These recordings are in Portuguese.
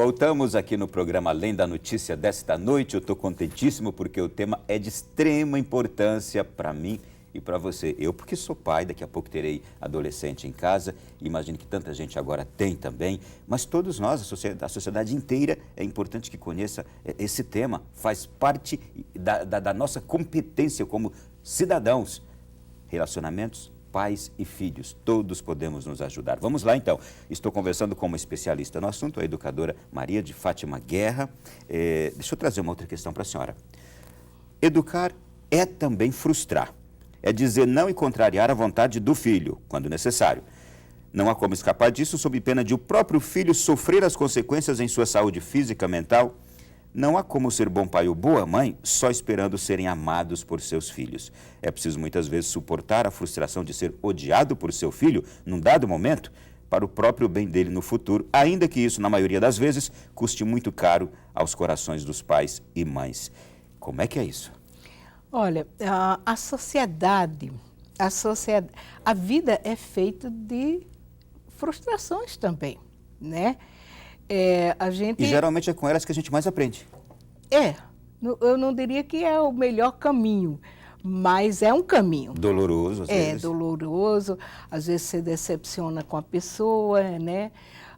Voltamos aqui no programa Além da Notícia desta noite. Eu estou contentíssimo porque o tema é de extrema importância para mim e para você. Eu, porque sou pai, daqui a pouco terei adolescente em casa, imagino que tanta gente agora tem também, mas todos nós, a sociedade inteira, é importante que conheça esse tema, faz parte da nossa competência como cidadãos. Relacionamentos, pais e filhos, todos podemos nos ajudar. Vamos lá então, estou conversando com uma especialista no assunto, a educadora Maria de Fátima Guerra. Deixa eu trazer uma outra questão para a senhora. Educar é também frustrar, é dizer não e contrariar a vontade do filho, quando necessário. Não há como escapar disso sob pena de o próprio filho sofrer as consequências em sua saúde física, mental. Não há como ser bom pai ou boa mãe só esperando serem amados por seus filhos. É preciso muitas vezes suportar a frustração de ser odiado por seu filho num dado momento para o próprio bem dele no futuro, ainda que isso, na maioria das vezes, custe muito caro aos corações dos pais e mães. Como é que é isso? Olha, a vida é feita de frustrações também, né? E geralmente é com elas que a gente mais aprende. Eu não diria que é o melhor caminho, mas é um caminho. Doloroso, às vezes. É doloroso, às vezes você decepciona com a pessoa, né?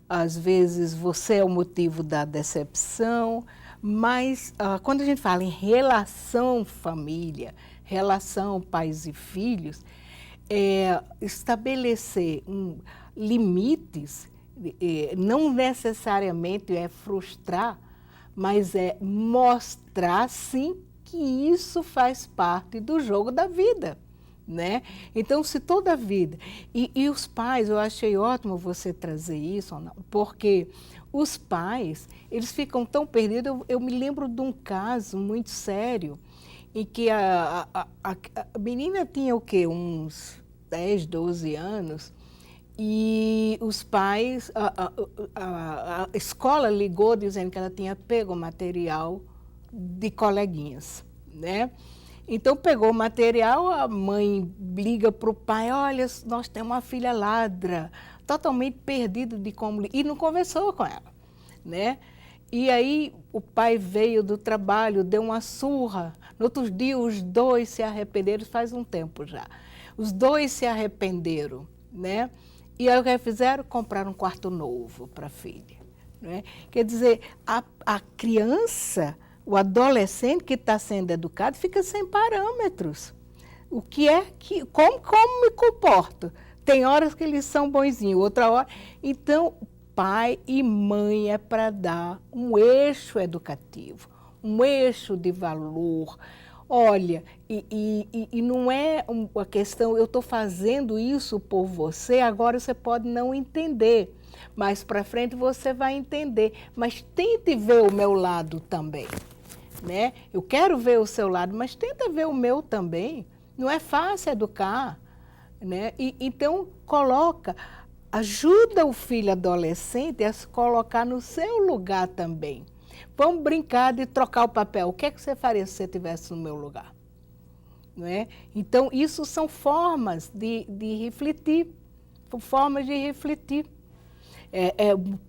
Às vezes você é o motivo da decepção, mas quando a gente fala em relação família, relação pais e filhos, estabelecer limites não necessariamente é frustrar, mas é mostrar, sim, que isso faz parte do jogo da vida, né? Então, se toda a vida... E os pais, eu achei ótimo você trazer isso, porque os pais, eles ficam tão perdidos. Eu me lembro de um caso muito sério, em que a menina tinha o quê? Uns 10, 12 anos, e os pais, a escola ligou dizendo que ela tinha pego material de coleguinhas, né? Então, pegou o material, a mãe liga para o pai: olha, nós temos uma filha ladra, totalmente perdida de como... E não conversou com ela, né? E aí o pai veio do trabalho, deu uma surra. No outro dia, os dois se arrependeram, faz um tempo já. Os dois se arrependeram, né? E aí o que fizeram? Compraram um quarto novo para a filha, né? Quer dizer, a criança, o adolescente que está sendo educado, fica sem parâmetros. O que é que... Como me comporto? Tem horas que eles são bonzinhos, outra hora... Então, pai e mãe é para dar um eixo educativo, um eixo de valor. Olha, e não é uma questão, eu estou fazendo isso por você, agora você pode não entender, mais para frente você vai entender, mas tente ver o meu lado também, né? Eu quero ver o seu lado, mas tenta ver o meu também. Não é fácil educar, né? Então, ajuda o filho adolescente a se colocar no seu lugar também. Vamos brincar de trocar o papel. O que é que você faria se você estivesse no meu lugar? Não é? Então, isso são formas de refletir. Formas de refletir.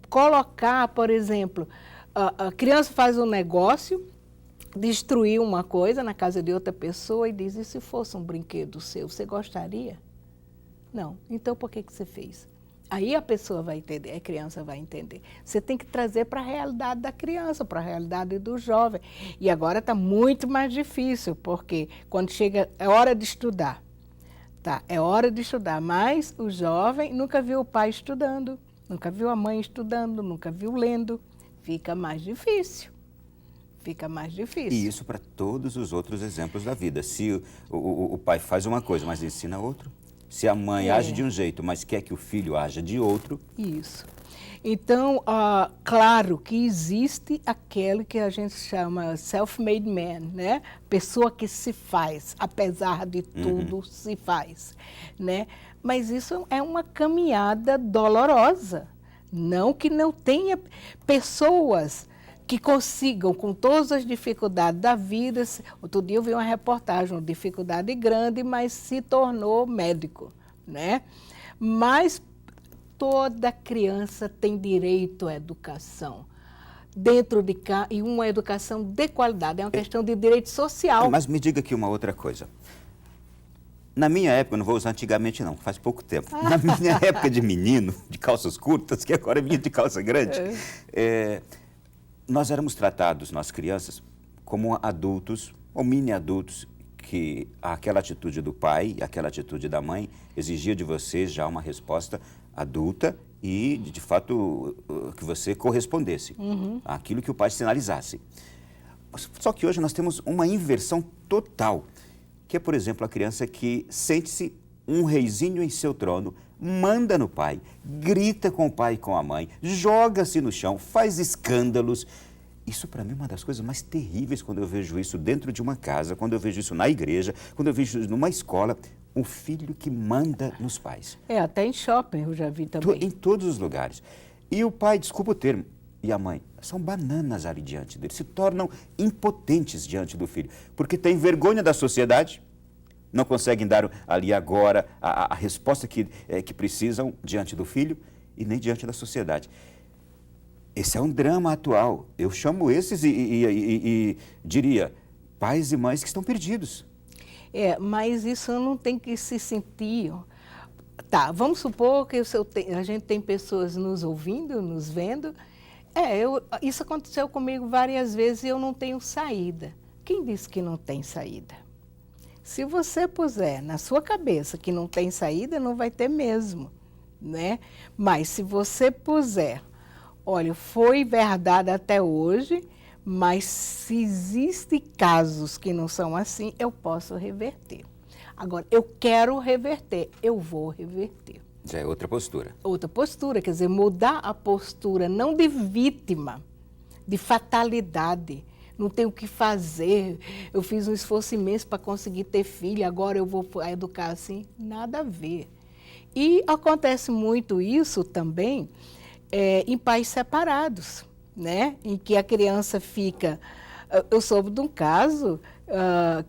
Colocar, por exemplo, a criança faz um negócio, destruir uma coisa na casa de outra pessoa e diz: e se fosse um brinquedo seu, você gostaria? Não. Então, por que você fez? Aí a pessoa vai entender, a criança vai entender. Você tem que trazer para a realidade da criança, para a realidade do jovem. E agora está muito mais difícil, porque quando chega, é hora de estudar. Tá, é hora de estudar, mas o jovem nunca viu o pai estudando, nunca viu a mãe estudando, nunca viu lendo. Fica mais difícil. Fica mais difícil. E isso para todos os outros exemplos da vida. Se o pai faz uma coisa, mas ensina outro. Se a mãe age de um jeito, mas quer que o filho haja de outro. Isso. Então, claro que existe aquele que a gente chama self-made man, né? Pessoa que se faz, apesar de tudo, se faz, né? Mas isso é uma caminhada dolorosa. Não que não tenha pessoas que consigam, com todas as dificuldades da vida... Outro dia eu vi uma reportagem, uma dificuldade grande, mas se tornou médico, né? Mas toda criança tem direito à educação. dentro de casa e uma educação de qualidade. É uma questão de direito social. Mas me diga aqui uma outra coisa. Na minha época, eu não vou usar antigamente não, faz pouco tempo. Na minha época de menino, de calças curtas, que agora é menino de calça grande, nós éramos tratados, nós crianças, como adultos ou mini-adultos, que aquela atitude do pai, aquela atitude da mãe, exigia de você já uma resposta adulta e, de fato, que você correspondesse àquilo que o pai sinalizasse. Só que hoje nós temos uma inversão total, que é, por exemplo, a criança que sente-se um reizinho em seu trono, manda no pai, grita com o pai e com a mãe, joga-se no chão, faz escândalos. Isso, para mim, é uma das coisas mais terríveis quando eu vejo isso dentro de uma casa, quando eu vejo isso na igreja, quando eu vejo isso numa escola, um filho que manda nos pais. Até em shopping eu já vi também. Em todos os lugares. E o pai, desculpa o termo, e a mãe, são bananas ali diante dele, se tornam impotentes diante do filho, porque têm vergonha da sociedade, não conseguem dar ali agora a resposta que precisam diante do filho e nem diante da sociedade. Esse é um drama atual. Eu chamo esses e diria, pais e mães que estão perdidos. Mas isso não tem que se sentir... Tá, vamos supor que a gente tem pessoas nos ouvindo, nos vendo. Isso aconteceu comigo várias vezes e eu não tenho saída. Quem disse que não tem saída? Se você puser na sua cabeça que não tem saída, não vai ter mesmo, né? Mas se você puser, olha, foi verdade até hoje, mas se existem casos que não são assim, eu posso reverter. Agora, eu quero reverter, eu vou reverter. Já é outra postura. Outra postura, quer dizer, mudar a postura não de vítima, de fatalidade. Não tenho o que fazer, eu fiz um esforço imenso para conseguir ter filho, agora eu vou educar assim. Nada a ver. E acontece muito isso também em pais separados, né? Em que a criança fica... Eu soube de um caso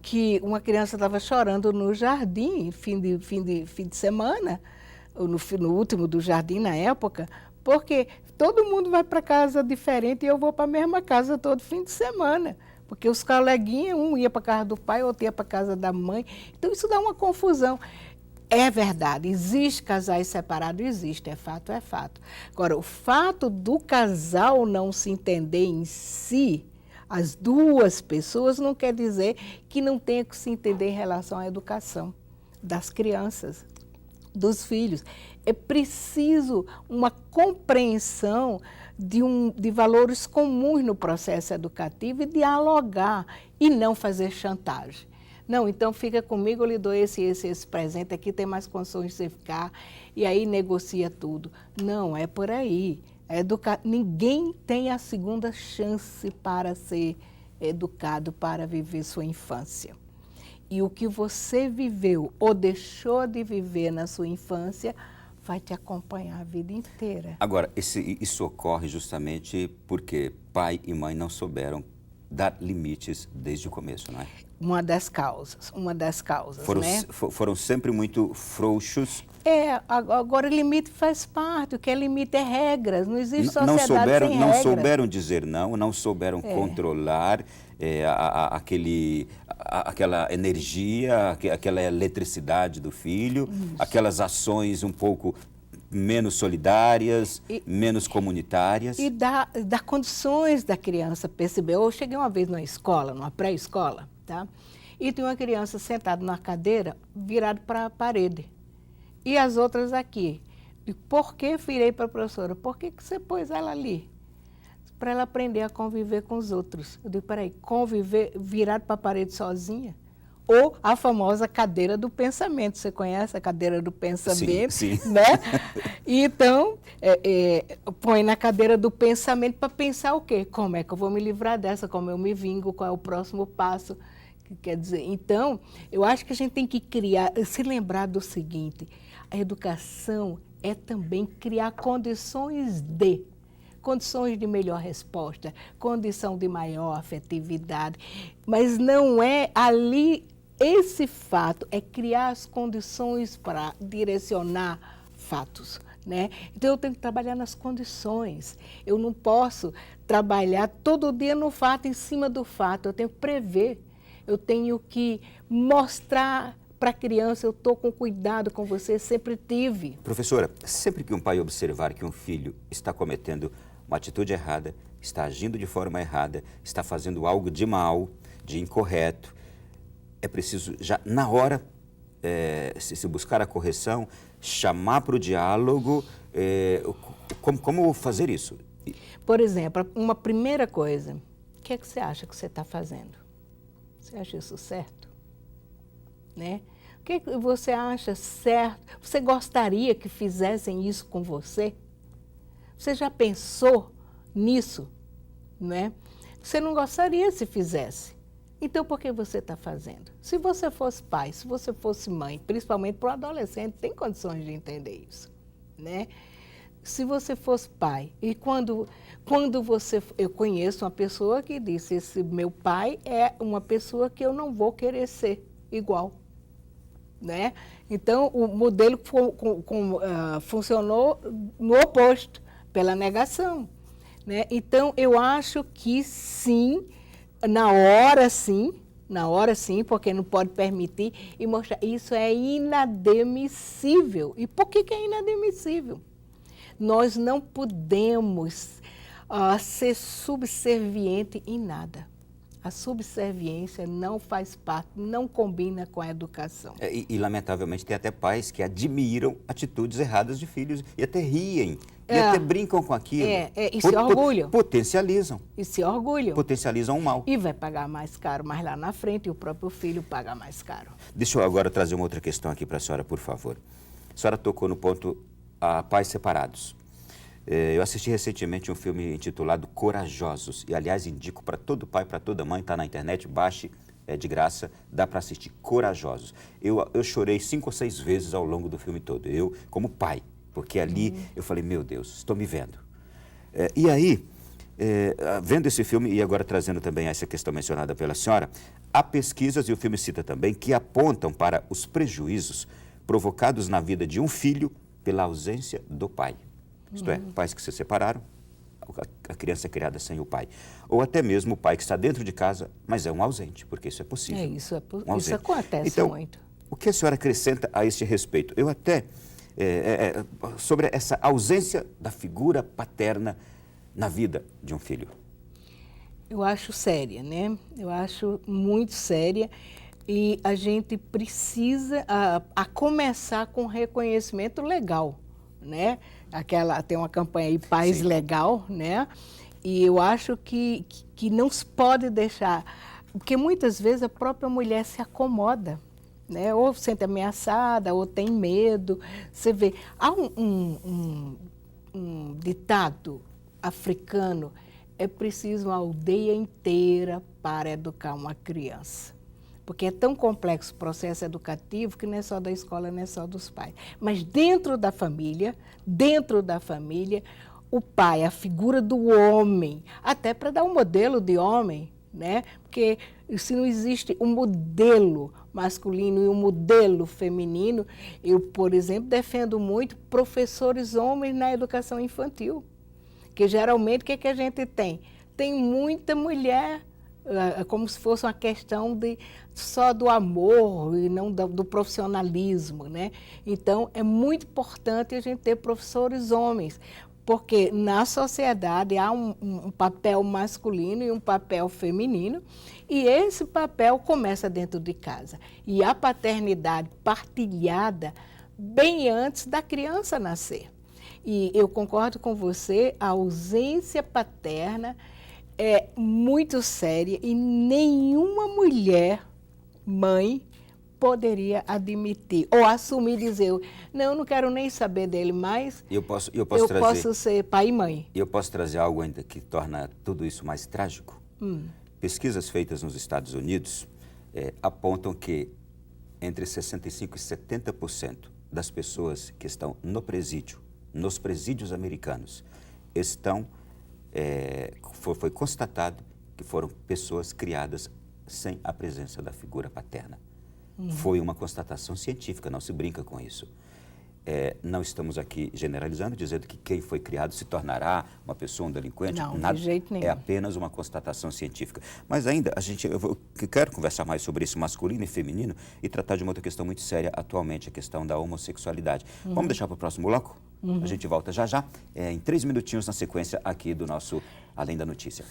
que uma criança estava chorando no jardim, fim de semana, no último do jardim na época, porque todo mundo vai para casa diferente e eu vou para a mesma casa todo fim de semana. Porque os coleguinhas, um ia para a casa do pai, outro ia para a casa da mãe. Então isso dá uma confusão. É verdade, existe casais separados, existe, é fato, é fato. Agora, o fato do casal não se entender em si, as duas pessoas, não quer dizer que não tenha que se entender em relação à educação das crianças, dos filhos. É preciso uma compreensão de valores comuns no processo educativo e dialogar e não fazer chantagem. Não, então fica comigo, eu lhe dou esse presente aqui, tem mais condições de você ficar, e aí negocia tudo. Não, é por aí. Ninguém tem a segunda chance para ser educado, para viver sua infância. E o que você viveu ou deixou de viver na sua infância vai te acompanhar a vida inteira. Agora, isso ocorre justamente porque pai e mãe não souberam dar limites desde o começo, não é? Uma das causas, né? Foram sempre muito frouxos. Agora limite faz parte, o que é limite é regras, não existe sociedade sem regras. Não souberam dizer não souberam controlar aquela energia, aquela eletricidade do filho, aquelas ações um pouco menos solidárias, menos comunitárias. E dá condições da criança perceber. Eu cheguei uma vez numa escola, numa pré-escola, tá? E tinha uma criança sentada na cadeira, virada para a parede. E as outras aqui. E por que virei para a professora? Por que você pôs ela ali? Para ela aprender a conviver com os outros. Eu digo, peraí, conviver virado para a parede sozinha? Ou a famosa cadeira do pensamento. Você conhece a cadeira do pensamento? Sim, sim. Né? Então, põe na cadeira do pensamento para pensar o quê? Como é que eu vou me livrar dessa? Como eu me vingo? Qual é o próximo passo? Quer dizer, então, eu acho que a gente tem que se lembrar do seguinte, a educação é também criar condições de melhor resposta, condição de maior afetividade, mas não é ali, esse fato é criar as condições para direcionar fatos, né? Então eu tenho que trabalhar nas condições. Eu não posso trabalhar todo dia no fato, em cima do fato. Eu tenho que prever. Eu tenho que mostrar para a criança, eu estou com cuidado com você, sempre tive. Professora, sempre que um pai observar que um filho está cometendo uma atitude errada, está agindo de forma errada, está fazendo algo de mal, de incorreto, é preciso já na hora se buscar a correção, chamar para o diálogo, como fazer isso? Por exemplo, uma primeira coisa, o que é que você acha que você está fazendo? Você acha isso certo? Né? O que é que você acha certo? Você gostaria que fizessem isso com você? Você já pensou nisso? Né? Você não gostaria se fizesse. Então, por que você está fazendo? Se você fosse pai, se você fosse mãe, principalmente para o adolescente, tem condições de entender isso, né? Se você fosse pai, e quando você... Eu conheço uma pessoa que disse, esse meu pai é uma pessoa que eu não vou querer ser igual, né? Então, o modelo funcionou no oposto, pela negação, né? Então, eu acho que sim, na hora sim, porque não pode permitir e mostrar. Isso é inadmissível. E por que é inadmissível? Nós não podemos ser subserviente em nada. A subserviência não faz parte, não combina com a educação. Lamentavelmente, tem até pais que admiram atitudes erradas de filhos e até riem, e até brincam com aquilo. E se orgulham. Potencializam. E se orgulham. Potencializam o mal. E vai pagar mais caro mais lá na frente, e o próprio filho paga mais caro. Deixa eu agora trazer uma outra questão aqui para a senhora, por favor. A senhora tocou no ponto pais separados. Eu assisti recentemente um filme intitulado Corajosos, e aliás indico para todo pai, para toda mãe, está na internet, baixe, é de graça, dá para assistir, Corajosos. Eu chorei 5 ou 6 vezes ao longo do filme todo, eu como pai, porque ali eu falei, meu Deus, estou me vendo. E aí, vendo esse filme e agora trazendo também essa questão mencionada pela senhora, há pesquisas, e o filme cita também, que apontam para os prejuízos provocados na vida de um filho pela ausência do pai. Isto é, pais que se separaram, a criança é criada sem o pai. Ou até mesmo o pai que está dentro de casa, mas é um ausente, porque isso é possível. Isso acontece então, muito. O que a senhora acrescenta a este respeito? Eu até, sobre essa ausência da figura paterna na vida de um filho. Eu acho séria, né? Eu acho muito séria. E a gente precisa a começar com reconhecimento legal, né? Tem uma campanha aí, Pais Sim. Legal, né? E eu acho que não se pode deixar, porque muitas vezes a própria mulher se acomoda, né? Ou se sente ameaçada, ou tem medo. Você vê, há um ditado africano, é preciso uma aldeia inteira para educar uma criança. Porque é tão complexo o processo educativo que não é só da escola, não é só dos pais. Mas dentro da família, o pai, a figura do homem, até para dar um modelo de homem, né? Porque se não existe um modelo masculino e um modelo feminino, eu, por exemplo, defendo muito professores homens na educação infantil. Que geralmente o que a gente tem? Tem muita mulher, como se fosse uma questão só do amor e não do profissionalismo, né? Então, é muito importante a gente ter professores homens, porque na sociedade há um papel masculino e um papel feminino, e esse papel começa dentro de casa. E a paternidade partilhada bem antes da criança nascer. E eu concordo com você, a ausência paterna é muito séria e nenhuma mulher, mãe, poderia admitir ou assumir, dizer, não quero nem saber dele mais, eu posso ser pai e mãe. E eu posso trazer algo ainda que torna tudo isso mais trágico? Pesquisas feitas nos Estados Unidos apontam que entre 65% e 70% das pessoas que estão no presídio, nos presídios americanos, foi constatado que foram pessoas criadas sem a presença da figura paterna. Foi uma constatação científica, não se brinca com isso. não estamos aqui generalizando, dizendo que quem foi criado se tornará uma pessoa, um delinquente. Não, nada, de jeito nenhum. É apenas uma constatação científica. Mas ainda, eu quero conversar mais sobre isso, masculino e feminino, e tratar de uma outra questão muito séria atualmente, a questão da homossexualidade. Vamos deixar para o próximo bloco? A gente volta já já, em 3 minutinhos na sequência aqui do nosso Além da Notícia.